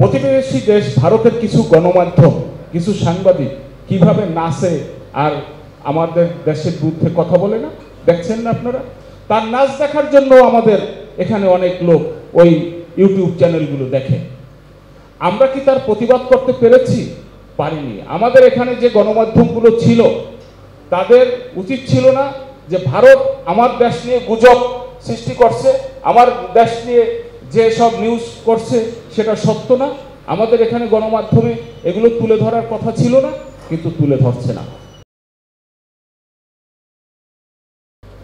প্রতিবেশী দেশ ভারতের কিছু গণমাধ্যম, কিছু সাংবাদিক কিভাবে নাচে আর আমাদের দেশের বিরুদ্ধে কথা বলে না, দেখছেন না আপনারা? তার নাচ দেখার জন্য আমাদের এখানে অনেক লোক ওই ইউটিউব চ্যানেলগুলো দেখে। আমরা কি তার প্রতিবাদ করতে পেরেছি? পারিনি। আমাদের এখানে যে গণমাধ্যমগুলো ছিল তাদের উচিত ছিল না যে ভারত আমার দেশ নিয়ে গুজব সৃষ্টি করছে, আমার দেশ নিয়ে যে সব নিউজ করছে সেটা সত্য না, আমাদের এখানে গণমাধ্যমে এগুলো তুলে ধরার কথা ছিল না, কিন্তু তুলে ধরছে না।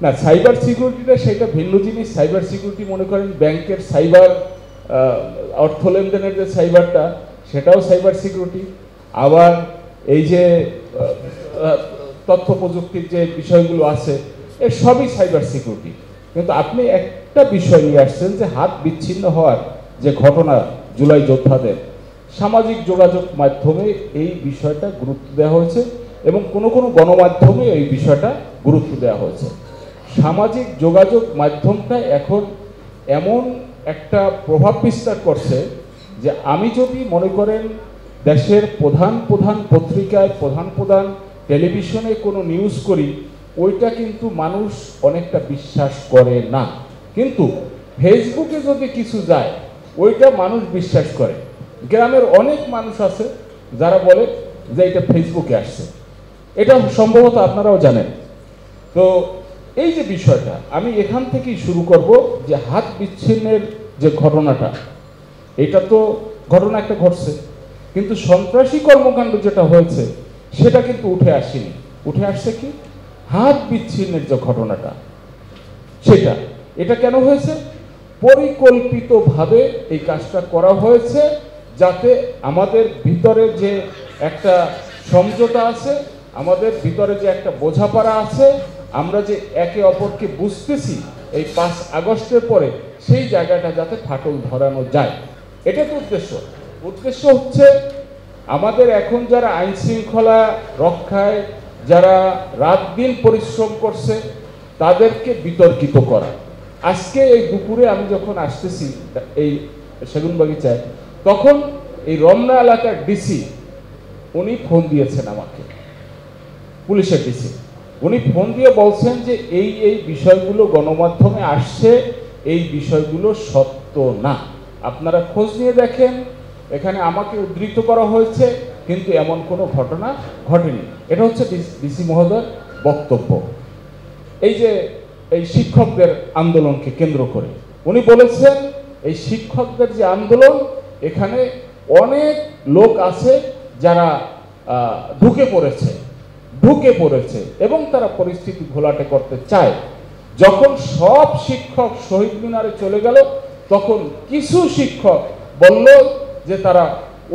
না, সাইবার সিকিউরিটিটা সেটা ভিন্ন জিনিস। সাইবার সিকিউরিটি মনে করেন ব্যাংকের সাইবার, অর্থ লেনদেনের যে সাইবারটা, সেটাও সাইবার সিকিউরিটি। আবার এই যে তথ্য প্রযুক্তির যে বিষয়গুলো আছে, এর সবই সাইবার সিকিউরিটি। কিন্তু আপনি একটা বিষয় নিয়ে আসছেন যে হাত বিচ্ছিন্ন হওয়ার যে ঘটনা জুলাই যোদ্ধাদের, সামাজিক যোগাযোগ মাধ্যমে এই বিষয়টা গুরুত্ব দেওয়া হয়েছে এবং কোনো কোনো গণমাধ্যমে এই বিষয়টা গুরুত্ব দেওয়া হয়েছে। সামাজিক যোগাযোগ মাধ্যমটা এখন এমন একটা প্রভাব বিস্তার করছে যে আমি যদি মনে করেন দেশের প্রধান প্রধান পত্রিকায়, প্রধান প্রধান টেলিভিশনে কোনো নিউজ করি, ওইটা কিন্তু মানুষ অনেকটা বিশ্বাস করে না। কিন্তু ফেসবুকে যদি কিছু যায়, ওইটা মানুষ বিশ্বাস করে। গ্রামের অনেক মানুষ আছে যারা বলে যে এটা ফেসবুকে আসছে, এটা সম্ভবত আপনারাও জানেন। তো এই যে বিষয়টা, আমি এখান থেকেই শুরু করব যে হাত বিচ্ছিন্নের যে ঘটনাটা, এটা তো ঘটনা একটা ঘটছে, কিন্তু সন্ত্রাসী কর্মকাণ্ড যেটা হয়েছে সেটা কিন্তু উঠে আসেনি। উঠে আসছে কি হাত বিচ্ছিন্নের যে ঘটনাটা, সেটা এটা কেন হয়েছে? পরিকল্পিতভাবে এই কাজটা করা হয়েছে যাতে আমাদের ভিতরে যে একটা সমঝোতা আছে, আমাদের ভিতরে যে একটা বোঝাপড়া আছে, আমরা যে একে অপরকে বুঝতেছি এই 5 আগস্টের পরে, সেই জায়গাটা যাতে ফাটল ধরানো যায়, এটা তো উদ্দেশ্য। উদ্দেশ্য হচ্ছে আমাদের এখন যারা আইন শৃঙ্খলা রক্ষায় যারা রাত দিন পরিশ্রম করছে তাদেরকে বিতর্কিত করা। আজকে এই দুপুরে আমি যখন আসতেছি এই সেগুনবাগিচায়, তখন এই রমনা এলাকার ডিসি উনি ফোন দিয়েছেন আমাকে, পুলিশের ডিসি। উনি ফোন দিয়ে বলছেন যে এই বিষয়গুলো গণমাধ্যমে আসছে, এই বিষয়গুলো সত্য না, আপনারা খোঁজ নিয়ে দেখেন, এখানে আমাকে উদ্ধৃত করা হয়েছে কিন্তু এমন কোনো ঘটনা ঘটেনি। এটা হচ্ছে ডিসি মহোদয়ের বক্তব্য। এই যে এই শিক্ষকদের আন্দোলনকে কেন্দ্র করে উনি বলেছেন এই শিক্ষকদের যে আন্দোলন, এখানে অনেক লোক আছে যারা ঢুকে পড়েছে এবং তারা পরিস্থিতি ঘোলাটে করতে চায়। যখন সব শিক্ষক শহীদ মিনারে চলে গেল, তখন কিছু শিক্ষক বলল যে তারা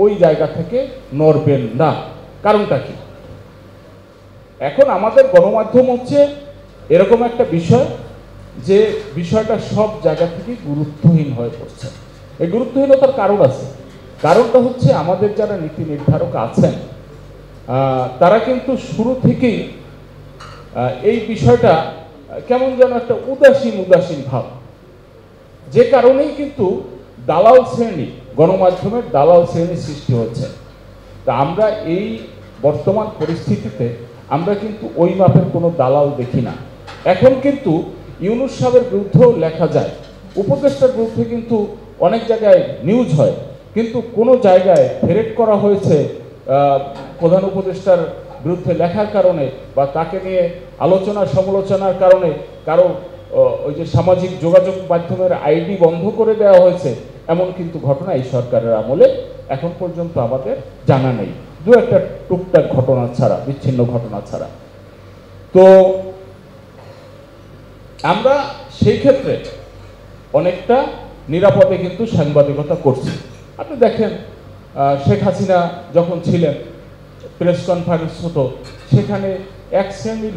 ওই জায়গা থেকে নড়বেন না। কারণটা কি? এখন আমাদের গণমাধ্যম হচ্ছে এরকম একটা বিষয় যে বিষয়টা সব জায়গা থেকে গুরুত্বহীন হয়ে পড়ছে। এই গুরুত্বহীনতার কারণ আছে। কারণটা হচ্ছে আমাদের যারা নীতি নির্ধারক আছেন তারা কিন্তু শুরু থেকেই এই বিষয়টা কেমন যেন একটা উদাসীন ভাব, যে কারণেই কিন্তু দালাল শ্রেণী, গণমাধ্যমের দালাল শ্রেণী সৃষ্টি হচ্ছে। তা আমরা এই বর্তমান পরিস্থিতিতে আমরা কিন্তু ওই মাপের কোনো দালাল দেখি না। এখন কিন্তু ইউনূস সাহেবের বিরুদ্ধেও লেখা যায়, উপদেষ্টার বিরুদ্ধে কিন্তু অনেক জায়গায় নিউজ হয়, কিন্তু কোনো জায়গায় ফেরেট করা হয়েছে প্রধান উপদেষ্টার বিরুদ্ধে লেখার কারণে বা তাকে নিয়ে আলোচনা সমালোচনার কারণে কারো ওই যে সামাজিক যোগাযোগ মাধ্যমের আইডি বন্ধ করে দেওয়া হয়েছে, এমন কিন্তু ঘটনা এই সরকারের আমলে এখন পর্যন্ত আমাদের জানা নেই, দু একটা টুকটাক ঘটনা ছাড়া, বিচ্ছিন্ন ঘটনা ছাড়া। তো আমরা সেই ক্ষেত্রে অনেকটা নিরাপদে কিন্তু সাংবাদিকতা করছি। আপনি দেখেন শেখ হাসিনা যখন ছিলেন, প্রেস কনফারেন্স হতো, সেখানে এক শ্রেণীর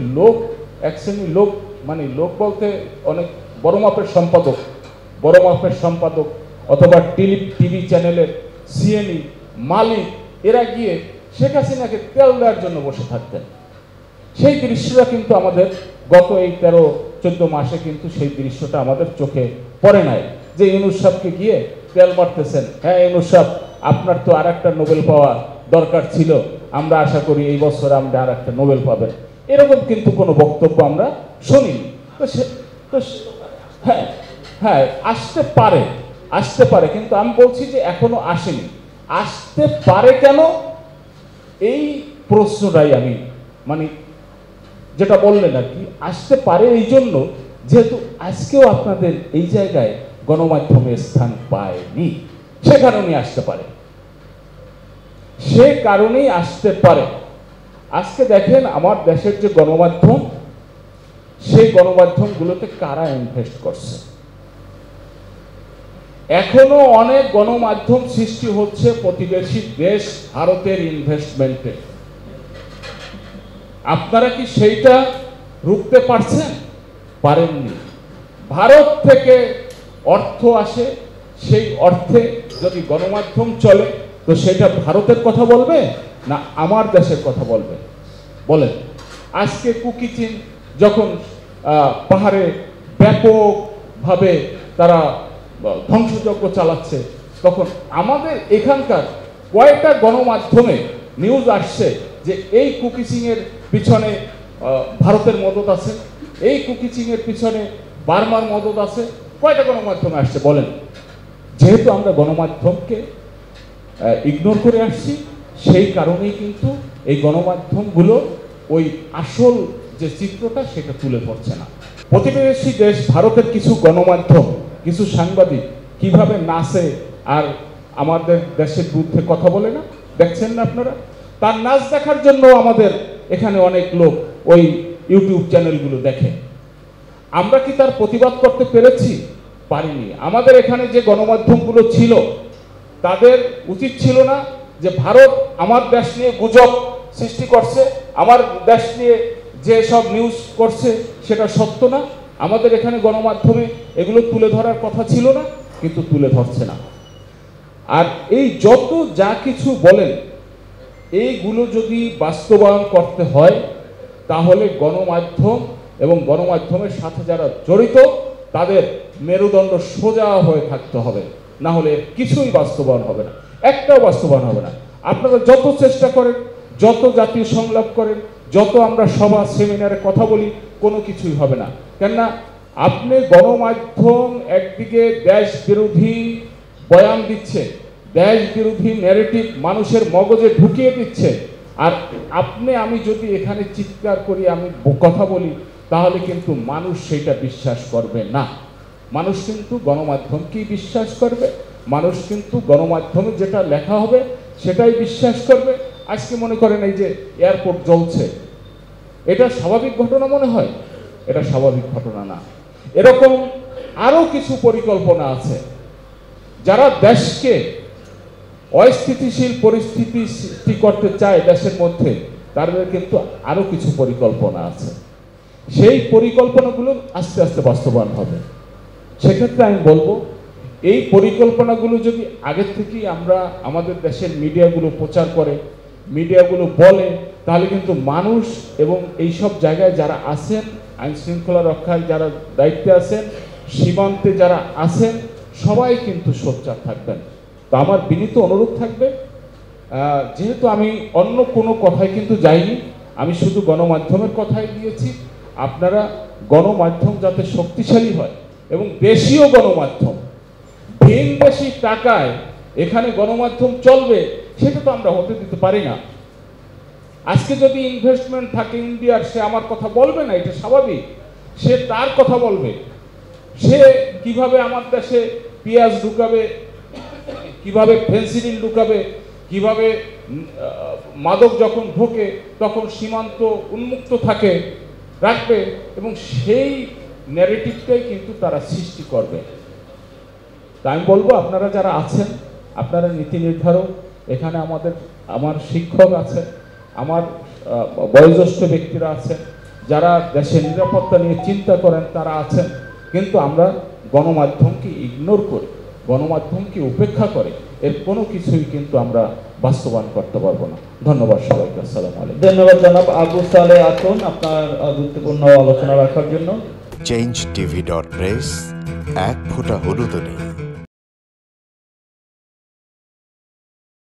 লোক মানে লোক বলতে অনেক বড় মাপের সম্পাদক অথবা টিভি চ্যানেলের সিএনই মালিক, এরা গিয়ে শেখ হাসিনাকে তেল দেওয়ার জন্য বসে থাকতেন। সেই দৃশ্যটা কিন্তু আমাদের গত এই 13-14 মাসে কিন্তু সেই দৃশ্যটা আমাদের চোখে পড়ে নাই, যে ইউনূস সাহেবকে গিয়ে তেল মারতেছেন। হ্যাঁ, ইউনূস সাহেব আপনার তো আর একটা নোবেল পাওয়া দরকার ছিল, আমরা আশা করি এই বছর আমরা আর একটা নোবেল পাবেন, এরকম কিন্তু কোনো বক্তব্য আমরা শুনিনি। হ্যাঁ হ্যাঁ, আসতে পারে, কিন্তু আমি বলছি যে এখনো আসেনি। আসতে পারে কেন, এই প্রশ্নটাই আমি মানে যেটা বললেন আর কি, আসতে পারে এই জন্য যেহেতু আজকেও আপনাদের এই জায়গায় গণমাধ্যমে স্থান পায়নি, সে কারণেই আসতে পারে, আজকে দেখেন আমার দেশের যে গণমাধ্যম, সেই গণমাধ্যমগুলোতে কারা ইনভেস্ট করছে। এখনো অনেক গণমাধ্যম সৃষ্টি হচ্ছে প্রতিবেশী দেশ ভারতের ইনভেস্টমেন্টে। আপনারা কি সেইটা রুখতে পারছেন? পারেননি। ভারত থেকে অর্থ আসে, সেই অর্থে যদি গণমাধ্যম চলে তো সেটা ভারতের কথা বলবে না আমার দেশের কথা বলবে? বলেন। আজকে কুকি চীন যখন পাহাড়ে ব্যাপকভাবে তারা ধ্বংসযজ্ঞ চালাচ্ছে, তখন আমাদের এখানকার কয়েকটা গণমাধ্যমে নিউজ আসছে যে এই কুকি চিংয়ের পিছনে ভারতের মদত আছে, এই কুকি চিংয়ের পিছনে বার্মার মদত আছে। কয়টা গণমাধ্যমে আসছে বলেন? যেহেতু আমরা গণমাধ্যমকে ইগনোর করে আসছি, সেই কারণেই কিন্তু এই গণমাধ্যমগুলো ওই আসল যে চিত্রটা সেটা তুলে ধরছে না। প্রতিবেশী দেশ ভারতের কিছু গণমাধ্যম, কিছু সাংবাদিক কিভাবে নাচে আর আমাদের দেশের বিরুদ্ধে কথা বলে না, দেখছেন না আপনারা? তার নাচ দেখার জন্য আমাদের এখানে অনেক লোক ওই ইউটিউব চ্যানেলগুলো দেখে। আমরা কি তার প্রতিবাদ করতে পেরেছি? পারিনি। আমাদের এখানে যে গণমাধ্যমগুলো ছিল তাদের উচিত ছিল না যে ভারত আমার দেশ নিয়ে গুজব সৃষ্টি করছে, আমার দেশ নিয়ে যে সব নিউজ করছে সেটা সত্য না, আমাদের এখানে গণমাধ্যমে এগুলো তুলে ধরার কথা ছিল না, কিন্তু তুলে ধরছে না। আর এই যত যা কিছু বলেন, এইগুলো যদি বাস্তবায়ন করতে হয় তাহলে গণমাধ্যম এবং গণমাধ্যমের সাথে যারা জড়িত তাদের মেরুদণ্ড সোজা হয়ে থাকতে হবে, না হলে কিছুই বাস্তবায়ন হবে না, একটাও বাস্তবায়ন হবে না। আপনারা যত চেষ্টা করেন, যত জাতীয় সংলাপ করেন, যত আমরা সভা সেমিনারে কথা বলি, কোনো কিছুই হবে না। কেননা আপনি গণমাধ্যম একদিকে দেশ বিরোধী বয়ান দিচ্ছে, দেশ বিরোধী ন্যারেটিভ মানুষের মগজে ঢুকিয়ে দিচ্ছে, আর আমি যদি এখানে চিৎকার করি, আমি কথা বলি, তাহলে কিন্তু মানুষ সেটা বিশ্বাস করবে না। মানুষ কিন্তু গণমাধ্যমকেই বিশ্বাস করবে, মানুষ কিন্তু গণমাধ্যমে যেটা লেখা হবে সেটাই বিশ্বাস করবে। আজকে মনে করেন এই যে এয়ারপোর্ট জ্বলছে, এটা স্বাভাবিক ঘটনা মনে হয়? এটা স্বাভাবিক ঘটনা না। এরকম আরো কিছু পরিকল্পনা আছে। যারা দেশকে অস্থিতিশীল পরিস্থিতি সৃষ্টি করতে চায় দেশের মধ্যে, তাদের কিন্তু আরো কিছু পরিকল্পনা আছে। সেই পরিকল্পনাগুলো আস্তে আস্তে বাস্তবায়ন হবে। সেক্ষেত্রে আমি বলবো, এই পরিকল্পনাগুলো যদি আগের থেকেই আমরা আমাদের দেশের মিডিয়াগুলো প্রচার করে, মিডিয়াগুলো বলে, তাহলে কিন্তু মানুষ এবং এইসব জায়গায় যারা আছেন, আইন শৃঙ্খলা রক্ষায় যারা দায়িত্বে আছেন, সীমান্তে যারা আছেন, সবাই কিন্তু সোচ্চার থাকবেন। তো আমার বিনীত অনুরোধ থাকবে, যেহেতু আমি অন্য কোনো কথায় কিন্তু যাইনি, আমি শুধু গণমাধ্যমের কথাই দিয়েছি, আপনারা গণমাধ্যম যাতে শক্তিশালী হয় এবং দেশীয় গণমাধ্যম, ভিনদেশী টাকায় এখানে গণমাধ্যম চলবে, সেটা তো আমরা হতে দিতে পারি না। আজকে যদি ইনভেস্টমেন্ট থাকে ইন্ডিয়ার, সে আমার কথা বলবে না, এটা স্বাভাবিক, সে তার কথা বলবে। সে কিভাবে আমার দেশে পেঁয়াজ ঢুকাবে, কিভাবে ফেন্সিডিল ঢুকাবে, কিভাবে মাদক যখন ঢোকে তখন সীমান্ত উন্মুক্ত থাকে রাখবে, এবং সেই ন্যারেটিভটাই কিন্তু তারা সৃষ্টি করবে। তাই আমি বলবো, আপনারা যারা আছেন, আপনারা নীতি নির্ধারক, এখানে আমার শিক্ষক আছে, আমার বয়োজ্যেষ্ঠ ব্যক্তিরা আছেন, যারা দেশের নিরাপত্তা নিয়ে চিন্তা করেন তারা আছেন, কিন্তু আমরা গণমাধ্যমকে ইগনোর করি, গণমাধ্যমকে উপেক্ষা করে এর কোনো কিছুই কিন্তু আমরা বাস্তবায়ন করতে পারবো না। ধন্যবাদ সবাইকে। আসসালামু আলাইকুম। ধন্যবাদ জনাব আবু সালেহ আতন আপনার গুরুত্বপূর্ণ আলোচনা রাখার জন্য। changeTV.press, এক ফোঁটা হলুদ নেই।